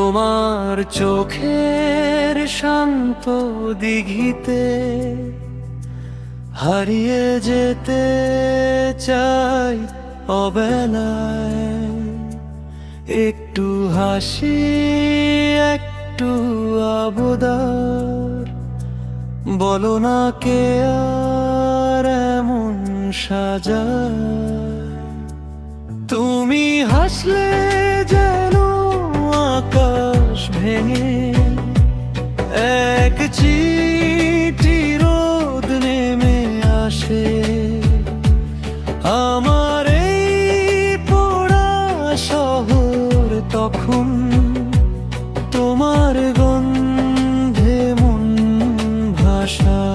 তোমার চোখের শান্ত দিঘিতে হারিয়ে যেতে চাই অবেলায়। একটু হাসি, একটু আবদার, বলো না কে আর এমন সাজায়। তুমি হাসলে যেন আকাশ ভেঙে এক চিঠি রোদ নেমে আসে। আমার এই পোড়া শহর তখন তোমার গন্ধে মন ভাসায়।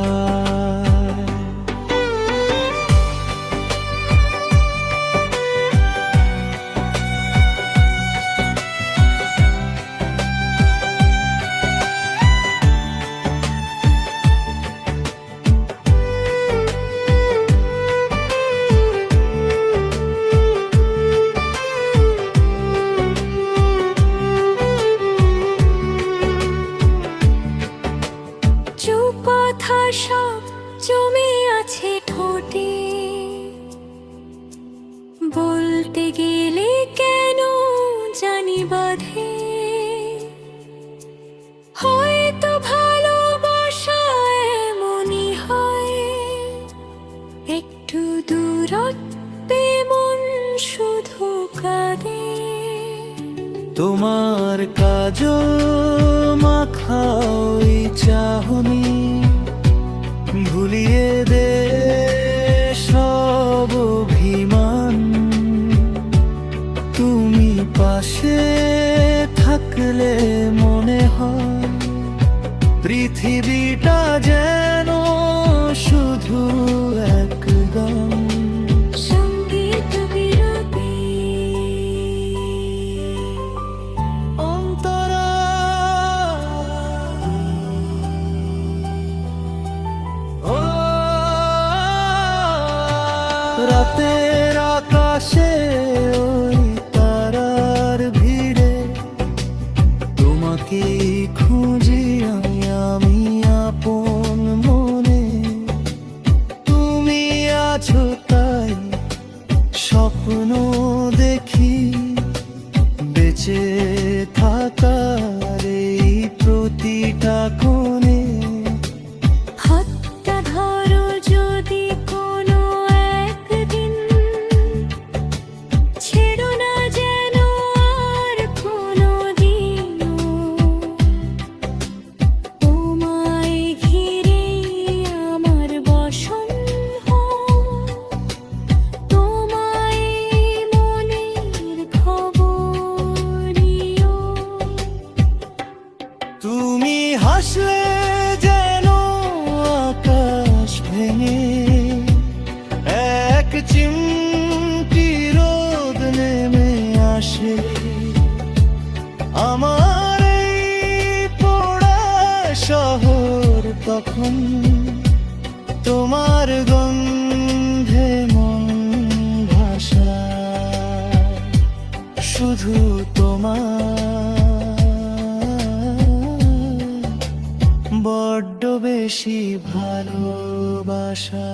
কথা সব জমে আছে ঠোঁটে, বলতে গেলে কেন জানি বাধে। হয়তো ভালোবাসা এমনই হয়, একটু দূরত্বে মন শুধু কাঁদে। তোমার কাজল মাখা ওই চাহনি ভুলিয়ে দে সব অভিমান। তুমি পাশে থাকলে মনে হয় পৃথিবীটা যেন শুধু এক গান। সঙ্গীত বিরতি রাতের আকাশে ওই তারার ভিড়ে তোমাকে খুঁজি আমি আপন মনে। তুমি আছো তাই স্বপ্ন দেখি বেঁচে থাকার এই প্রতিটা কোণে। হাতটা ধরো যদি কোনো একদিন, ছেড়ো না যেন আর কোনো দিনও। তোমায় ঘিরে আমার বসন হয়, তোমায় মনের খবর নিও। তুমি হাসলে যেন আকাশ ভেঙে এক চিমটি রোদ নেমে আসে। আমার এই পোড়া শহর তখন তোমার গন্ধে মন ভাসায়। শুধু তোমার বড্ড বেশি ভালোবাসা।